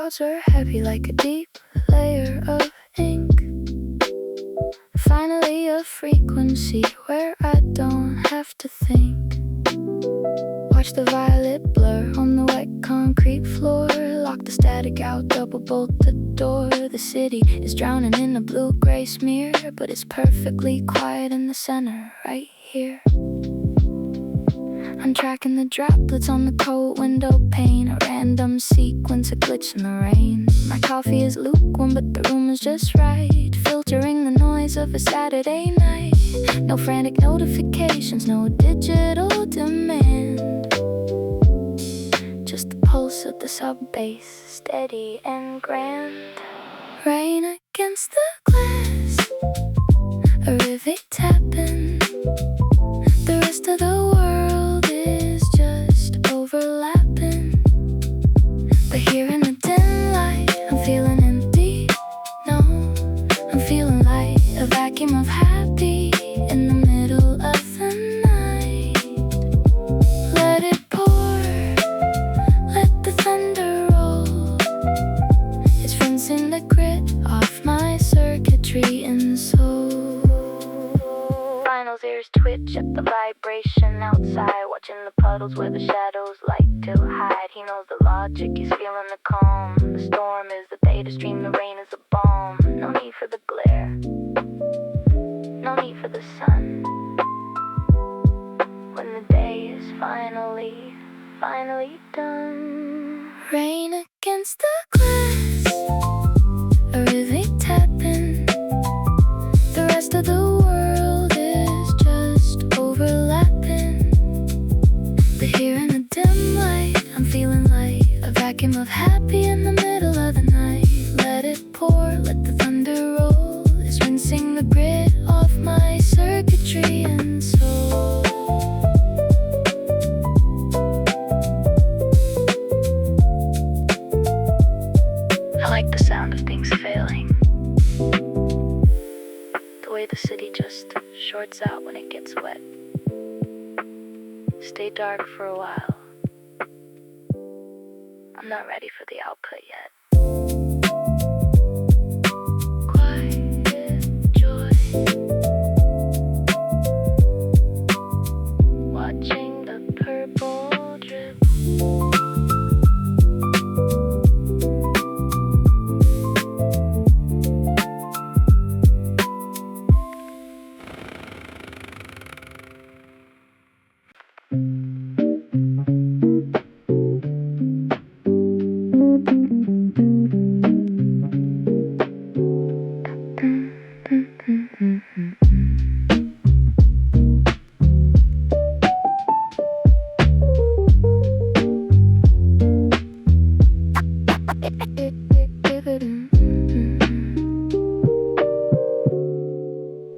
clouds are heavy like a deep layer of ink. Finally a frequency where I don't have to think. Watch the violet blur on the wet concrete floor. Lock the static out, double bolt the door. The city is drowning in a blue-gray smear, but it's perfectly quiet in the center, right here. I'm tracking the droplets on the cold window pane, a random sequence, a glitch in the rain. My coffee is lukewarm, but the room is just right, filtering the noise of a Saturday night. No frantic notifications, no digital demand, just the pulse of the sub-bass, steady and grand. Rain against the glass, a rivet tapping. The rest of the world is just overlapping. But here in the dim light, I'm feeling empty. No, I'm feeling light, a vacuum of happy in the middle of the night. Let it pour, let the thunder roll. It's rinsing the grit off my circuitry and soul. Final's ears twitch at the vibration outside, watching the puddles where the shadows like to hide. He knows the logic, he's feeling the calm. The storm is the theta stream, the rain is a balm. No need for the glare, no need for the sun. When the day is finally done. Rain against the glass, a rivet tapping. The rest of the world is just overlapping. But here in the dim light, I'm feeling light, a vacuum of happy in the middle of the night. Let it pour, let the thunder roll. It's rinsing the grit off my circuitry and soul. I like the sound of things failing, the way the city just shorts out when it gets wet. Stay dark for a while. I'm not ready for the output yet. Quiet joy, watching the purple drip.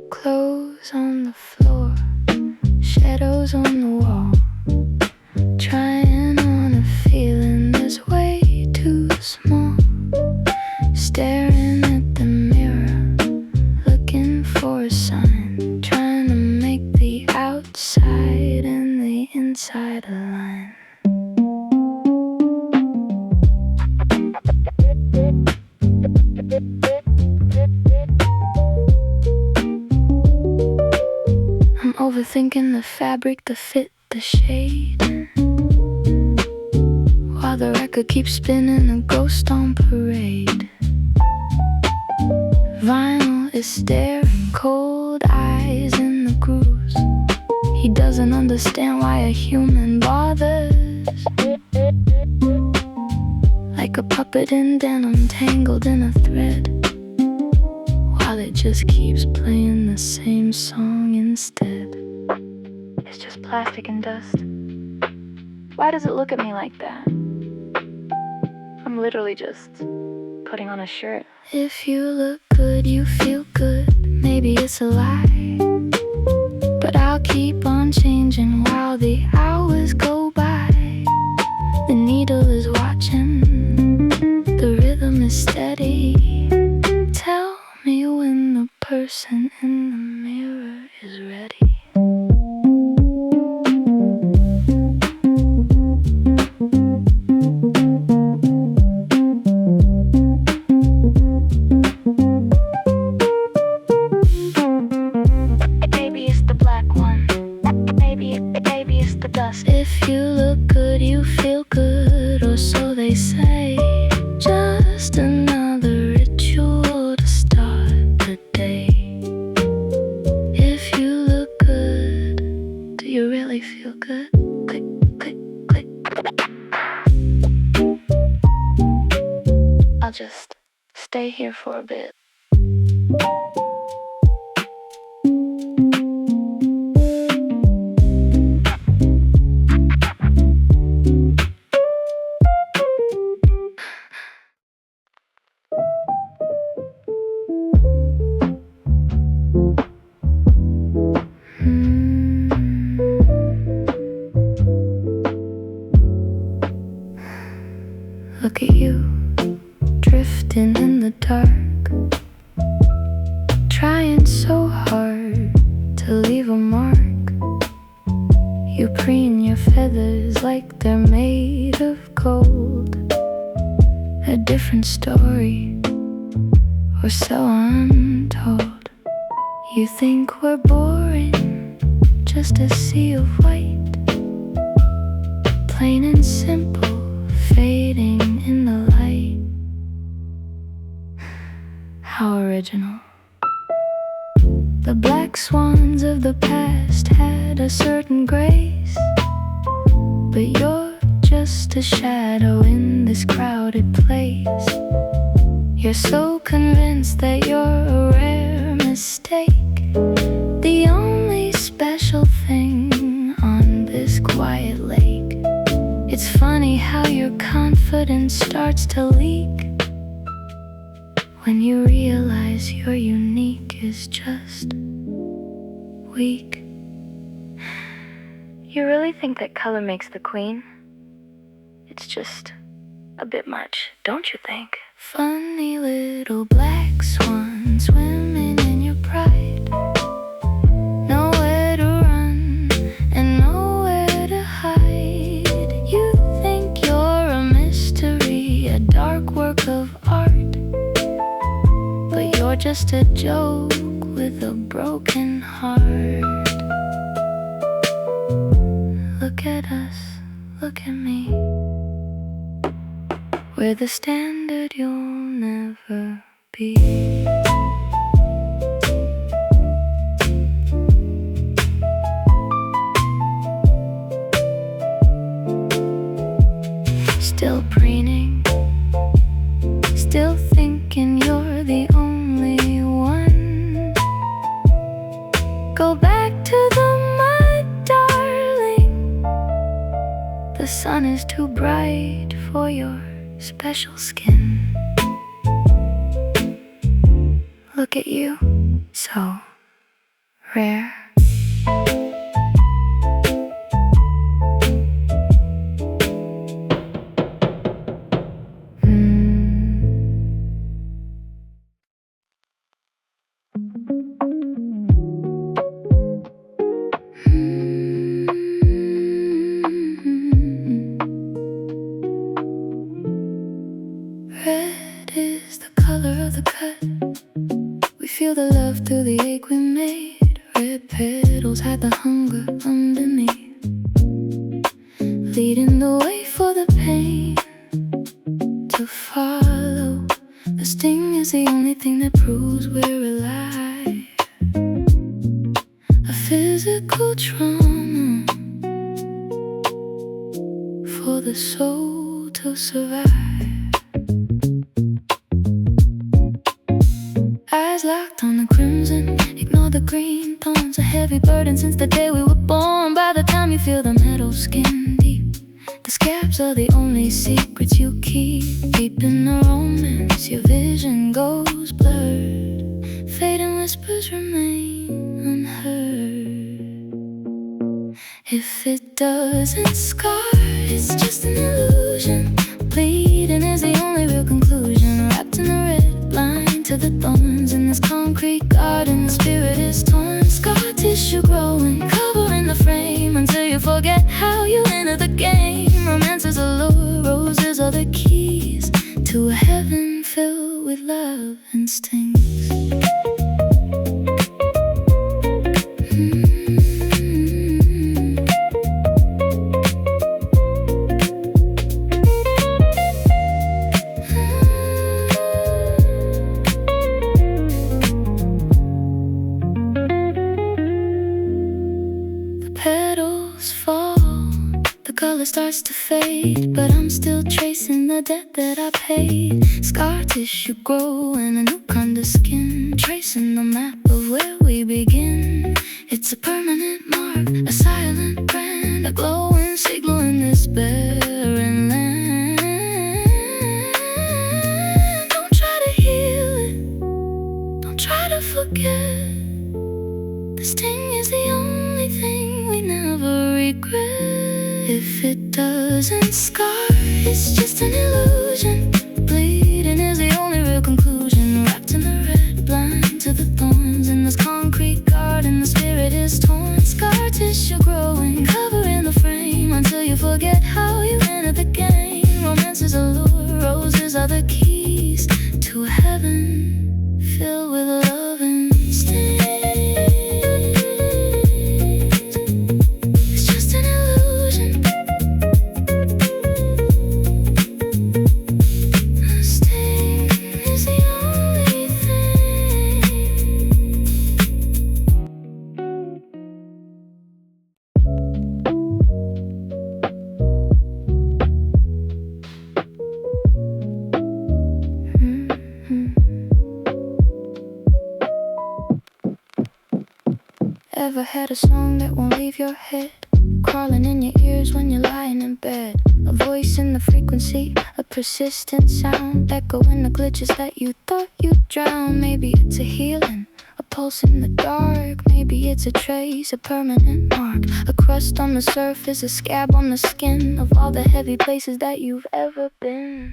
Clothes on the floor, shadows on the wall, trying on a feeling that's way too small. Staring at the mirror, looking for a sign, trying to make the outside and the inside align. I'm overthinking the fabric, the fit, the shade, while the record keeps spinning, a ghost on parade. Vinyl is staring, cold eyes in the grooves. He doesn't understand why a human bothers. Like a puppet in denim, tangled in a thread, while it just keeps playing the same song instead. It's just plastic and dust. Why does it look at me like that? I'm literally just putting on a shirt. If you look good, you feel good. Maybe it's a lie, but I'll keep on changing while the hours go by. The needle is watching, the rhythm is steady. Tell me when the person in the mirror is ready. for a bit. Look at you, drifting in the dark, trying so hard to leave a mark. You preen your feathers like they're made of gold. A different story, or so I'm told. You think we're boring, just a sea of white, plain and simple, fading in the light. How original. The black swans of the past had a certain grace, but you're just a shadow in this crowded place. You're so convinced that you're a rare mistake, the only special thing on this quiet lake. It's funny how your confidence starts to leak when you realize your unique is just weak. You really think that color makes the queen? It's just a bit much, don't you think? Funny little black swan swimming in your pride. Nowhere to run and nowhere to hide. You think you're a mystery, a dark work of art, but you're just a joke with a broken heart. Look at us, look at me. We're the standard you'll never be. Still preening, still thinking you're the only one. Go back to the mud, darling. The sun is too bright for your special skin. Look at you, so rare. Red is the color of the cut. We feel the love through the ache we made. Red petals hide the hunger underneath, leading the way for the pain to follow. The sting is the only thing that proves we're alive. A physical trauma for the soul to survive. Eyes locked on the crimson, ignore the green thorns. A heavy burden since the day we were born. By the time you feel the metal skin deep, the scabs are the only secrets you keep. Deep in the romance, your vision goes blurred. Fading whispers remain unheard. If it doesn't scar, it's just an illusion. Bleeding is the only real conclusion. Wrapped in a red line to the thorns in this concrete garden. The spirit is torn, scar tissue growing, covering the frame until you forget how you entered the game. Romance is a lure, roses are the keys to a heaven filled with love and stings. Petals fall, the color starts starts to fade, but I'm still tracing the debt that I paid. Scar tissue growing a new kind of skin, tracing the map of where we begin. It's a permanent mark, a silent brand, a glowing signal in this barren land. Don't try to heal it, don't try to forget. The sting is the only thing we never regret. If it doesn't scar, it's just an illusion. Bleeding is the only real conclusion. Wrapped in the red, blind to the thorns. In this concrete garden, the spirit is torn. Scar tissue growing, covering the frame, until you forget how you entered the game. Romance is a lure, roses are the keys to heaven, filled with love and sting. Ever had a song that won't leave your head, crawling in your ears when you're lying in bed? A voice in the frequency, a persistent sound, echoing the glitches that you thought you'd drown. Maybe it's a healing, a pulse in the dark. Maybe it's a trace, a permanent mark, a crust on the surface, a scab on the skin of all the heavy places that you've ever been.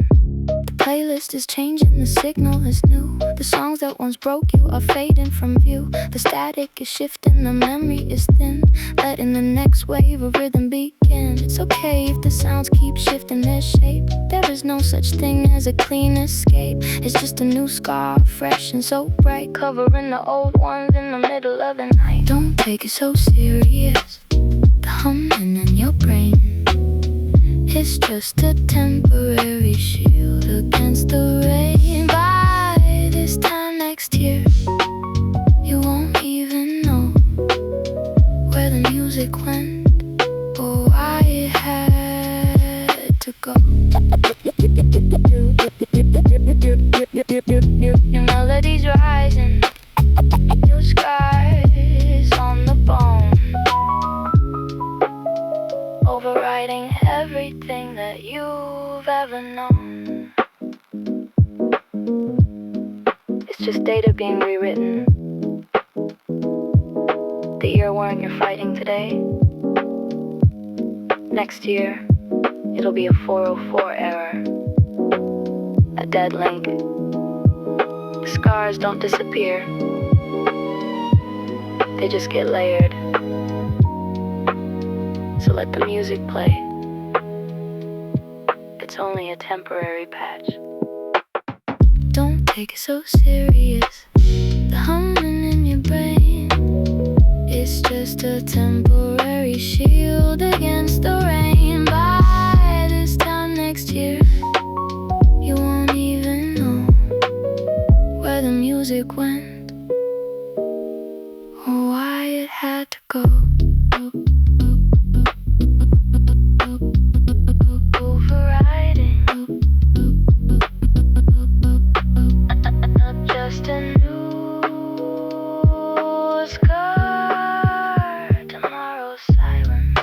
The playlist is changing, the signal is new. The songs that once broke you are fading from view. The static is shifting, the memory is thin, letting the next wave of rhythm begin. It's okay if the sounds keep shifting their shape. There is no such thing as a clean escape. It's just a new scar, fresh and so bright, covering the old ones in the middle of the night. Don't take it so serious, the humming in your brain. It's just a temporary shield against the rain. By this time next year, you won't even know where the music went or why it had to go. Your melodies rising, your scars on the bone, overriding everything that you've ever known. It's just data being rewritten. The earworm you're fighting today, next year it'll be a 404 error, a dead link. The scars don't disappear, they just get layered. So let the music play. It's only a temporary patch. Don't take it so serious, the humming in your brain. It's just a temporary shield against the rain. By this time next year, you won't even know where the music went or why it had to go. Just a new scar, tomorrow's silence.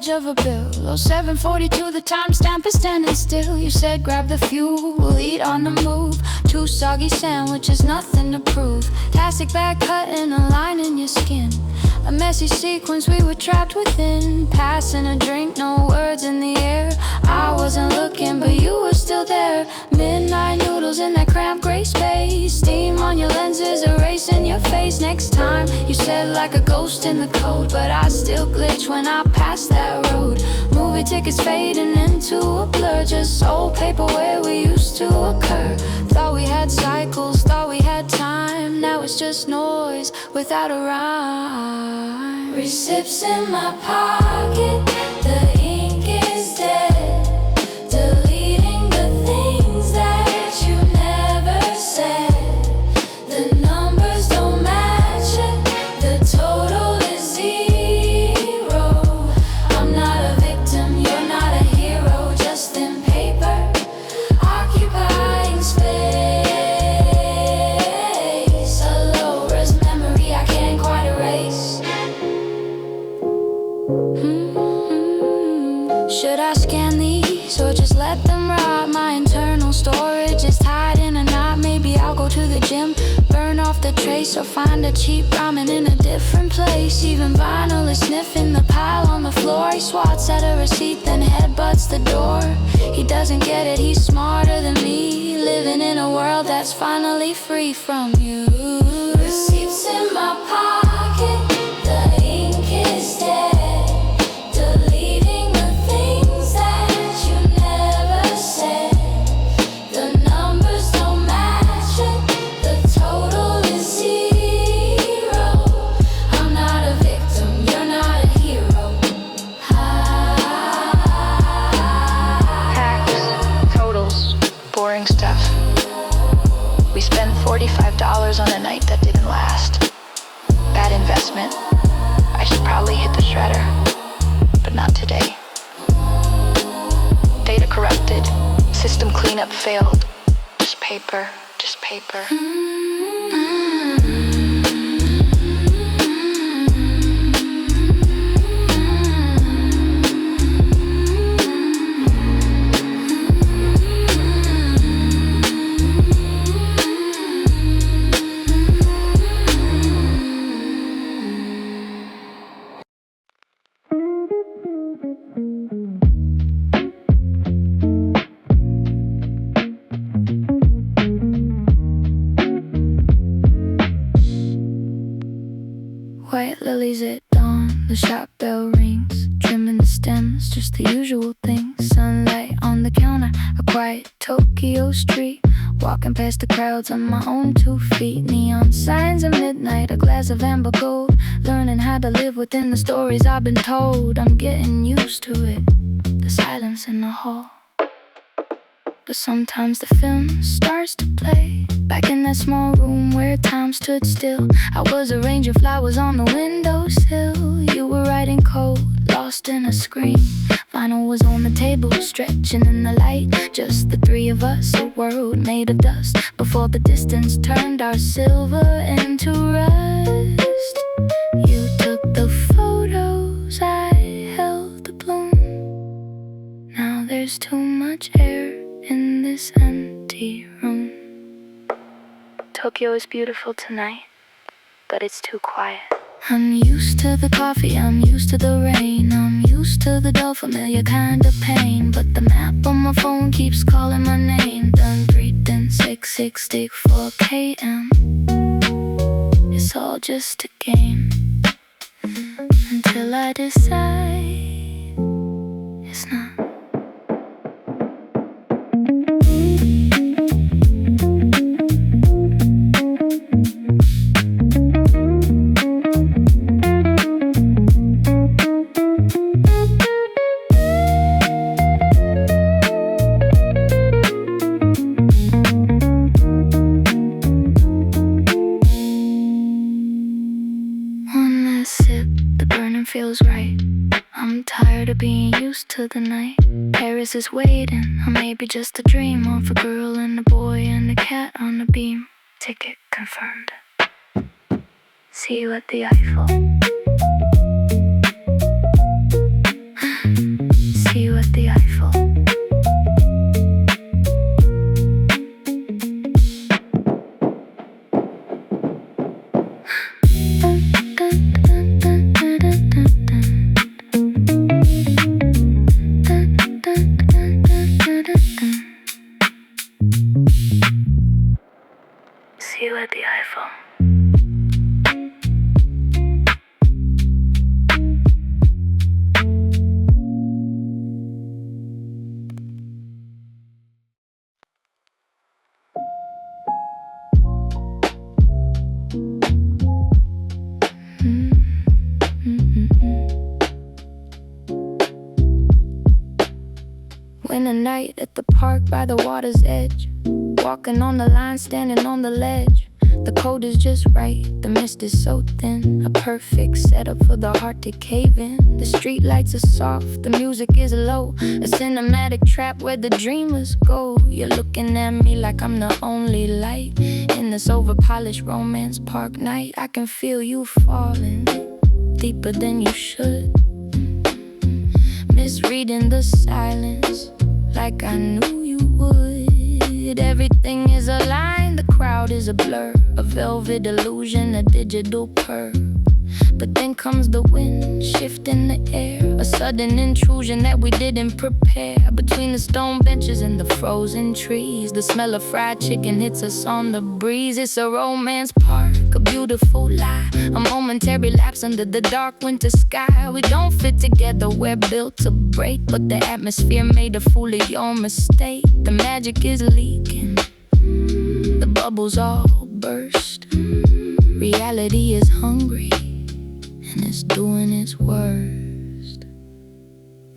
edge of a bill. Oh, 7:42, the timestamp is standing still. You said grab the fuel, we'll eat on the move. 2 soggy sandwiches, nothing to prove. Plastic bag cut in a line in your skin. A messy sequence we were trapped within. Passing a drink, no words in the air. I wasn't looking, but you were still there. Midnight noodles in that cramped gray space. Steam on your lenses, erasing your face. Next time, you said like a ghost in the code, but I still glitch when I pass that road. Movie tickets fading into a blur. Just old paper where we used to occur. Thought we had cycles, thought we had time. Now it's just noise without a rhyme. Receipts in my pocket, the ink is dead. Deleting the things that you never said. The numbers don't match it, the total is zero. I'm not a victim, you're not a hero. Just in paper, occupying space. A low-res memory I can't quite erase. Should I scan these or just let them rot? My internal storage is tied in a knot. Maybe I'll go to the gym, burn off the trace, or find a cheap ramen in a different place. Even vinyl is sniffing the pile on the floor. He swats at a receipt, then headbutts the door. He doesn't get it, he's smarter than me, living in a world that's finally free from you. Receipts in my pocket, the ink is dead. Deleting the things that you never said. The numbers don't match it, the total is zero. I'm not a victim, you're not a hero. Tax, totals, boring stuff. We spent $45 on a night that didn't last. Bad investment. I should probably hit the shredder, but not today. Data corrupted, system cleanup failed. Just paper, just paper. White lilies at dawn, the shop bell rings. Trimming the stems, just the usual things. Sunlight on the counter, a quiet Tokyo street. Walking past the crowds on my own 2 feet. Neon signs at midnight, a glass of amber gold. Learning how to live within the stories I've been told. I'm getting used to it, the silence in the hall. But sometimes the film starts to play. Back in that small room where time stood still, I was arranging flowers on the windowsill. You were writing code, lost in a screen. Vinyl was on the table, stretching in the light. Just the 3 of us, a world made of dust. Before the distance turned our silver into rust. You took the photos, I held the bloom. Now there's too much air in this empty room. Tokyo is beautiful tonight, but it's too quiet. I'm used to the coffee, I'm used to the rain. I'm used to the dull, familiar kind of pain. But the map on my phone keeps calling my name. Done breathing 664 km. It's all just a game, until I decide it's not. Feels right. I'm tired of being used to the night. Paris is waiting, or maybe just a dream of a girl and a boy and a cat on the beam. Ticket confirmed. See you at the Eiffel. you at the iPhone. Winter night at the park by the water's edge, walking on the line, standing on the ledge. The cold is just right, the mist is so thin, a perfect setup for the heart to cave in. The street lights are soft, the music is low, a cinematic trap where the dreamers go. You're looking at me like I'm the only light in this over-polished romance park night. I can feel you falling deeper than you should, misreading the silence like I knew you would. Everything is aligned, the crowd is a blur, a velvet illusion, a digital purr. But then comes the wind, shift in the air, a sudden intrusion that we didn't prepare. Between the stone benches and the frozen trees, the smell of fried chicken hits us on the breeze. It's a romance park, a beautiful lie, a momentary lapse under the dark winter sky. We don't fit together, we're built to break, but the atmosphere made a fool of your mistake. The magic is leaking, the bubbles all burst. Reality is hungry, and it's doing its worst.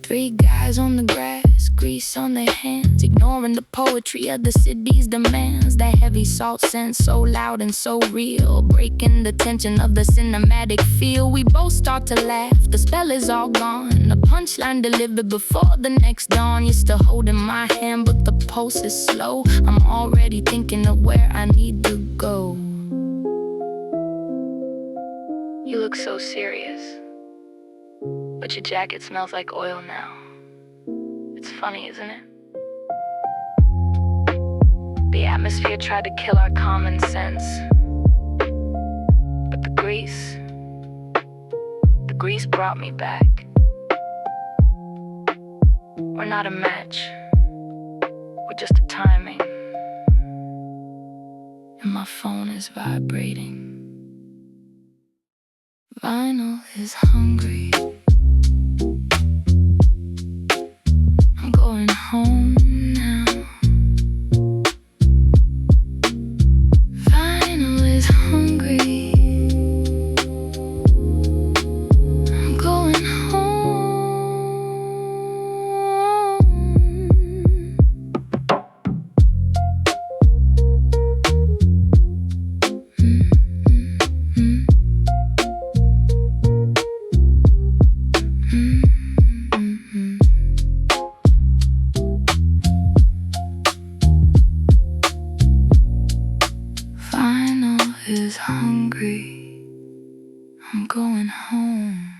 Three guys on the grass, grease on their hands, ignoring the poetry of the city's demands. That heavy salt scent so loud and so real, breaking the tension of the cinematic feel. We both start to laugh, the spell is all gone, the punchline delivered before the next dawn. You're still holding my hand, but the pulse is slow. I'm already thinking of where I need to go. You look so serious, but your jacket smells like oil now. It's funny, isn't it? The atmosphere tried to kill our common sense, but the grease brought me back. We're not a match, we're just a timing. And my phone is vibrating. Vinyl is hungry. I'm going home now. Vinyl is hungry. I'm going home. Is hungry. I'm going home.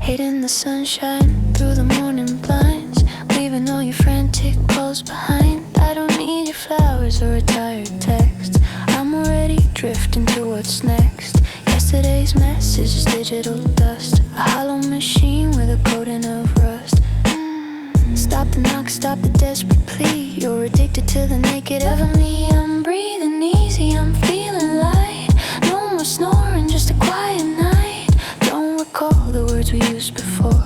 Hating the sunshine through the morning blinds, leaving all your frantic calls behind. I don't need your flowers or a tired text. I'm already drifting to what's next. Yesterday's message is digital dust, a hollow machine with a coating of rust. Stop the knock, stop the desperate plea. You're addicted to the naked of me. I'm breathing easy, I'm feeling light. No more snoring, just a quiet night. Don't recall the words we used before.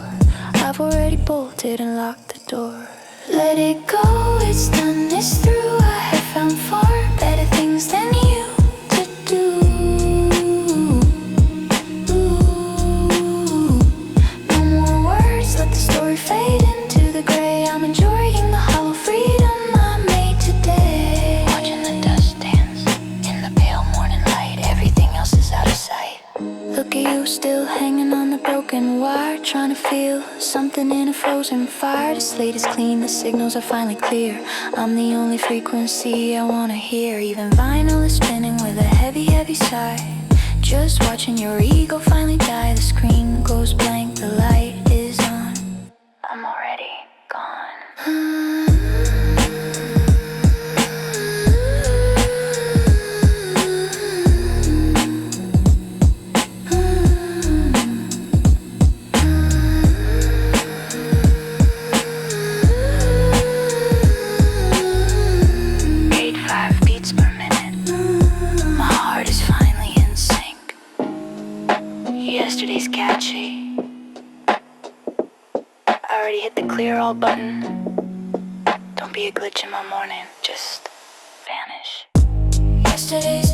I've already bolted and locked the door. Let it go, it's done, it's through. I have found far better things than you to do. No more words, let the story fade into the gray. I'm enjoying the hollow freedom I made today. Watching the dust dance in the pale morning light. Everything else is out of sight. Look at you still hanging on the broken wire, trying to feel something in a frozen fire. The slate is clean, the signals are finally clear. I'm the only frequency I wanna hear. Even vinyl is spinning with a heavy, heavy sigh. Just watching your ego finally die. The screen goes blank, the light is on. I'm already gone. clear all button. Don't be a glitch in my morning, just vanish. Yesterday's